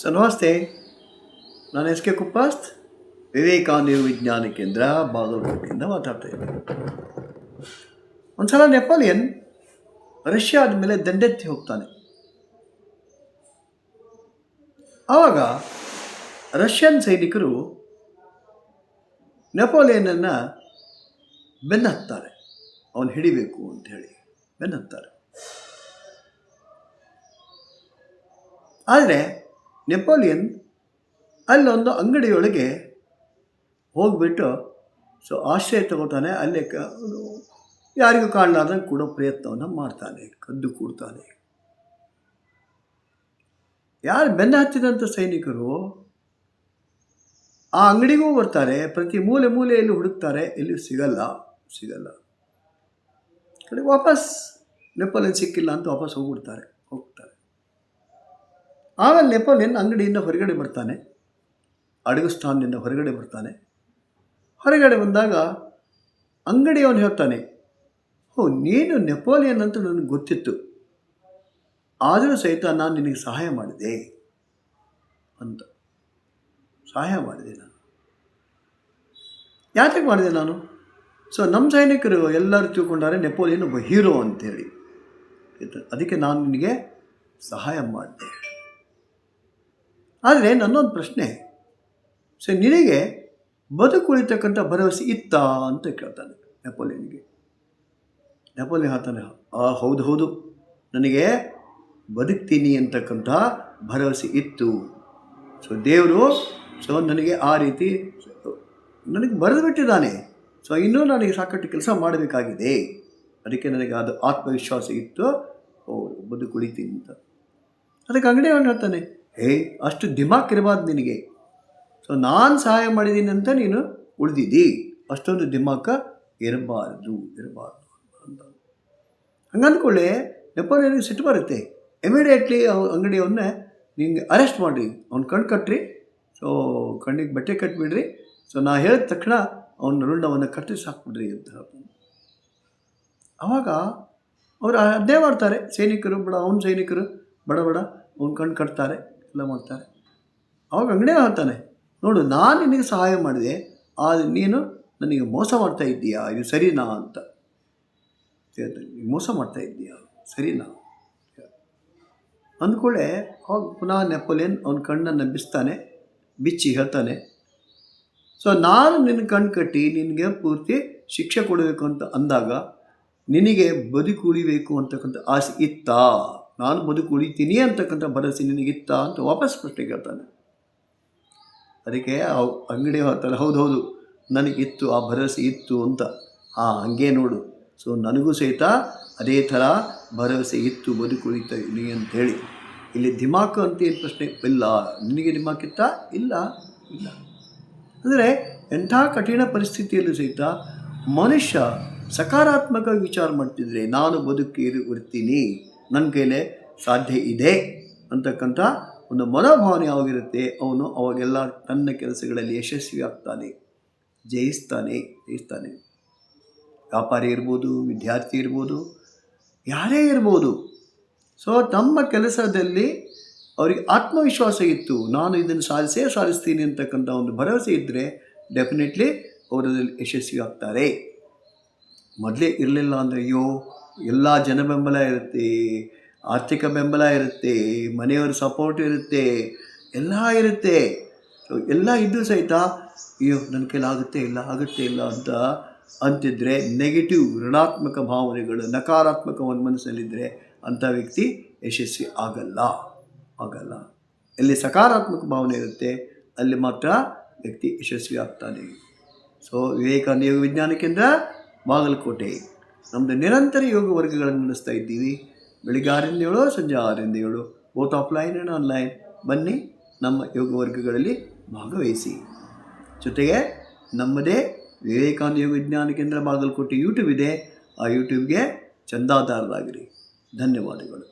So ನಮಸ್ತೆ, ನಾನು S K ಕುಪ್ಪಾಸ್ತ್, Vivekananda ವಿಜ್ಞಾನ ಕೇಂದ್ರ ಬಾಗಲಕೋಟೆಯಿಂದ ಮಾತಾಡ್ತಾ ಇದ್ದೀನಿ. ಒಂದು ಸಲ ನೆಪೋಲಿಯನ್ ರಷ್ಯಾದ ಮೇಲೆ ದಂಡೆತ್ತಿ ಹೋಗ್ತಾನೆ. ಆವಾಗ ರಷ್ಯನ್ ಸೈನಿಕರು ನೆಪೋಲಿಯನನ್ನು ಬೆನ್ನತ್ತಾರೆ, ಅವನು ಹಿಡಿಬೇಕು ಅಂತ ಹೇಳಿ ಬೆನ್ನತ್ತಾರೆ. ಆದರೆ ನೆಪೋಲಿಯನ್ ಅಲ್ಲೊಂದು ಅಂಗಡಿಯೊಳಗೆ ಹೋಗಿಬಿಟ್ಟು ಆಶ್ರಯ ತಗೋತಾನೆ. ಅಲ್ಲೇ ಯಾರಿಗೂ ಕಾಣಲಾರ್ದಂಗೆ ಕೊಡೋ ಪ್ರಯತ್ನವನ್ನು ಮಾಡ್ತಾನೆ, ಕದ್ದು ಕೂಡ್ತಾನೆ. ಯಾರು ಬೆನ್ನ ಹತ್ತಿದಂಥ ಸೈನಿಕರು ಆ ಅಂಗಡಿಗೂ ಬರ್ತಾರೆ, ಪ್ರತಿ ಮೂಲೆಯಲ್ಲಿ ಹುಡುಕ್ತಾರೆ, ಎಲ್ಲಿಯೂ ಸಿಗಲ್ಲ. ಕಡೆ ವಾಪಸ್ ನೆಪೋಲಿಯನ್ ಸಿಕ್ಕಿಲ್ಲ ಅಂತ ವಾಪಸ್ ಹೋಗ್ತಾರೆ. ಆಮೇಲೆ ನೆಪೋಲಿಯನ್ ಅಂಗಡಿಯಿಂದ ಹೊರಗಡೆ ಬರ್ತಾನೆ, ಅಡುಗೆ ಸ್ಥಾನದಿಂದ ಹೊರಗಡೆ ಬರ್ತಾನೆ. ಹೊರಗಡೆ ಬಂದಾಗ ಅಂಗಡಿಯವನು ಹೇಳ್ತಾನೆ, ನೀನು ನೆಪೋಲಿಯನ್ ಅಂತ ನನಗೆ ಗೊತ್ತಿತ್ತು, ಆದರೂ ಸಹಿತ ನಾನು ನಿನಗೆ ಸಹಾಯ ಮಾಡಿದೆ ಅಂತ. ಸಹಾಯ ಮಾಡಿದೆ ನಾನು. ಯಾಕೆ ಮಾಡಿದೆ ನಾನು? ನಮ್ಮ ಸೈನಿಕರು ಎಲ್ಲರೂ ತಿಳ್ಕೊಂಡಾರೆ ನೆಪೋಲಿಯನ್ ಒಬ್ಬ ಹೀರೋ ಅಂತೇಳಿ, ಅದಕ್ಕೆ ನಾನು ನಿನಗೆ ಸಹಾಯ ಮಾಡಿದೆ. ಆದರೆ ನನ್ನೊಂದು ಪ್ರಶ್ನೆ, ನಿನಗೆ ಬದುಕುಳಿತಕ್ಕಂಥ ಭರವಸೆ ಇತ್ತಾ ಅಂತ ಕೇಳ್ತಾನೆ ನೆಪೋಲಿಯನ್ಗೆ. ನೆಪೋಲಿಯನ್ ಹೇಳ್ತಾನೆ, ಹೌದು, ನನಗೆ ಬದುಕ್ತೀನಿ ಅಂತಕ್ಕಂಥ ಭರವಸೆ ಇತ್ತು. ದೇವರು ನನಗೆ ಆ ರೀತಿ ನನಗೆ ಬರೆದು ಬಿಟ್ಟಿದ್ದಾನೆ. ಇನ್ನೂ ನನಗೆ ಸಾಕಷ್ಟು ಕೆಲಸ ಮಾಡಬೇಕಾಗಿದೆ, ಅದಕ್ಕೆ ನನಗೆ ಅದು ಆತ್ಮವಿಶ್ವಾಸ ಇತ್ತು, ಬದುಕುಳಿತೀನಿ ಅಂತ. ಅದಕ್ಕೆ ಅಂಗಡಿಯವನು ಹೇಳ್ತಾನೆ, ಅಷ್ಟು ದಿಮಾಕ್ ಇರಬಾರ್ದು ನಿನಗೆ. ನಾನು ಸಹಾಯ ಮಾಡಿದ್ದೀನಿ ಅಂತ ನೀನು ಉಳಿದಿದ್ದಿ, ಅಷ್ಟೊಂದು ದಿಮಾಕ ಇರಬಾರ್ದು ಅಂತ. ಹಂಗಂದ್ಕೊಳ್ಳೆ ನೆಪೋಲಿಯನ್ಗೆ ಸಿಟ್ಟು ಬರುತ್ತೆ. ಇಮಿಡಿಯೇಟ್ಲಿ ಅಂಗಡಿಯವನ್ನೇ ನಿಂಗೆ ಅರೆಸ್ಟ್ ಮಾಡಿರಿ, ಅವ್ನು ಕಣ್ಣು ಕಟ್ಟ್ರಿ, ಕಣ್ಣಿಗೆ ಬಟ್ಟೆ ಕಟ್ಟಿಬಿಡ್ರಿ, ನಾ ಹೇಳಿದ ತಕ್ಷಣ ಅವನ ರುಂಡವನ್ನು ಕಟ್ಟಿಸಿ ಹಾಕ್ಬಿಡ್ರಿ ಅಂತ ಹೇಳ್ತಾನೆ. ಆವಾಗ ಅವರು ಅದೇ ಮಾಡ್ತಾರೆ ಸೈನಿಕರು, ಅವನ ಸೈನಿಕರು ಬಡ ಅವ್ನ ಕಣ್ಣು ಕಟ್ತಾರೆ, ಎಲ್ಲ ಮಾಡ್ತಾರೆ. ಅವಾಗ ಅಂಗಡಿಯವ ಹೇಳ್ತಾನೆ, ನೋಡು, ನಾನು ನಿನಗೆ ಸಹಾಯ ಮಾಡಿದೆ, ಆದರೆ ನೀನು ನನಗೆ ಮೋಸ ಮಾಡ್ತಾ ಇದ್ದೀಯಾ, ಇದು ಸರಿನಾ ಅಂತ ಹೇಳ್ತಾನೆ. ಮೋಸ ಮಾಡ್ತಾ ಇದ್ದೀಯಾ, ಸರಿನಾ ಅಂದ್ಕೊಳ್ಳೆ. ಅವಾಗ ಪುನಃ ನೆಪೋಲಿಯನ್ ಅವನ ಕಣ್ಣನ್ನು ಬಿಚ್ಚಿ ಹೇಳ್ತಾನೆ, ನಾನು ನಿನ್ನ ಕಣ್ಣು ಕಟ್ಟಿ ನಿನಗೆ ಪೂರ್ತಿ ಶಿಕ್ಷೆ ಕೊಡಬೇಕು ಅಂತ ಅಂದಾಗ ನಿನಗೆ ಬದುಕುಳಿಬೇಕು ಅಂತಕ್ಕಂಥ ಆಸೆ ಇತ್ತಾ? ನಾನು ಬದುಕುಳಿತೀನಿ ಅಂತಕ್ಕಂಥ ಭರವಸೆ ನಿನಗಿತ್ತಾ ಅಂತ ವಾಪಸ್ ಪ್ರಶ್ನೆ ಕೇಳ್ತಾನೆ. ಅದಕ್ಕೆ ಅಂಗಡಿ ಹೇಳ್ತಾರೆ, ಹೌದು, ನನಗಿತ್ತು, ಆ ಭರವಸೆ ಇತ್ತು ಅಂತ. ಹಂಗೆ ನೋಡು, ನನಗೂ ಸಹಿತ ಅದೇ ಥರ ಭರವಸೆ ಇತ್ತು, ಬದುಕುಳಿತೀನಿ ಅಂಥೇಳಿ. ಇಲ್ಲಿ ದಿಮಾಕು ಅಂತ ಏನು ಪ್ರಶ್ನೆ ಇಲ್ಲ. ನಿನಗೆ ದಿಮಾಕಿತ್ತಾ? ಇಲ್ಲ. ಅಂದರೆ ಎಂಥ ಕಠಿಣ ಪರಿಸ್ಥಿತಿಯಲ್ಲೂ ಸಹಿತ ಮನುಷ್ಯ ಸಕಾರಾತ್ಮಕವಾಗಿ ವಿಚಾರ ಮಾಡ್ತಿದ್ರೆ, ನಾನು ಬದುಕಿರ್ತೀನಿ, ನನ್ನ ಕೈಲೇ ಸಾಧ್ಯ ಇದೆ ಅಂತಕ್ಕಂಥ ಒಂದು ಮನೋಭಾವನೆ ಯಾವಾಗಿರುತ್ತೆ, ಅವನು ಅವಾಗೆಲ್ಲ ತನ್ನ ಕೆಲಸಗಳಲ್ಲಿ ಯಶಸ್ವಿ ಆಗ್ತಾನೆ, ಜಯಿಸ್ತಾನೆ. ವ್ಯಾಪಾರಿ ಇರ್ಬೋದು, ವಿದ್ಯಾರ್ಥಿ ಇರ್ಬೋದು, ಯಾರೇ ಇರ್ಬೋದು. ತಮ್ಮ ಕೆಲಸದಲ್ಲಿ ಅವರಿಗೆ ಆತ್ಮವಿಶ್ವಾಸ ಇತ್ತು, ನಾನು ಇದನ್ನು ಸಾಧಿಸ್ತೀನಿ ಅಂತಕ್ಕಂಥ ಒಂದು ಭರವಸೆ ಇದ್ದರೆ ಡೆಫಿನೆಟ್ಲಿ ಅವರಲ್ಲಿ ಯಶಸ್ವಿ ಆಗ್ತಾರೆ. ಮೊದಲೇ ಇರಲಿಲ್ಲ ಅಂದರೆ ಎಲ್ಲ ಜನ ಬೆಂಬಲ ಇರುತ್ತೆ, ಆರ್ಥಿಕ ಬೆಂಬಲ ಇರುತ್ತೆ, ಮನೆಯವರ ಸಪೋರ್ಟ್ ಇರುತ್ತೆ, ಎಲ್ಲ ಇರುತ್ತೆ. ಎಲ್ಲ ಇದ್ದು ಸಹಿತ ನನ್ನ ಕೈಲಿ ಆಗುತ್ತೆ ಇಲ್ಲ ಅಂತ ಅಂತಿದ್ರೆ, ನೆಗೆಟಿವ್ ಋಣಾತ್ಮಕ ಭಾವನೆಗಳು, ನಕಾರಾತ್ಮಕ ಒಂದು ಮನಸ್ಸಲ್ಲಿದ್ದರೆ ಅಂಥ ವ್ಯಕ್ತಿ ಯಶಸ್ವಿ ಆಗಲ್ಲ. ಎಲ್ಲಿ ಸಕಾರಾತ್ಮಕ ಭಾವನೆ ಇರುತ್ತೆ ಅಲ್ಲಿ ಮಾತ್ರ ವ್ಯಕ್ತಿ ಯಶಸ್ವಿ ಆಗ್ತಾನೆ. ವಿವೇಕಾನಂದ ಯೋಗ ವಿಜ್ಞಾನ ಕೇಂದ್ರ ಬಾಗಲಕೋಟೆ, ನಮ್ಮದು ನಿರಂತರ ಯೋಗ ವರ್ಗಗಳನ್ನು ನಡೆಸ್ತಾ ಇದ್ದೀವಿ. ಬೆಳಿಗ್ಗೆ 6ರಿಂದ 7, ಸಂಜೆ 6ರಿಂದ 7, ಬೋತ್ ಆಫ್ಲೈನ್ ಆ್ಯಂಡ್ ಆನ್ಲೈನ್. ಬನ್ನಿ, ನಮ್ಮ ಯೋಗ ವರ್ಗಗಳಲ್ಲಿ ಭಾಗವಹಿಸಿ. ಜೊತೆಗೆ ನಮ್ಮದೇ ವಿವೇಕಾನಂದ ಯೋಗ ವಿಜ್ಞಾನ ಕೇಂದ್ರ ಬಾಗಲಕೋಟೆ ಯೂಟ್ಯೂಬ್ ಇದೆ, ಆ ಯೂಟ್ಯೂಬ್ಗೆ ಚಂದಾದಾರರಾಗಿರಿ. ಧನ್ಯವಾದಗಳು.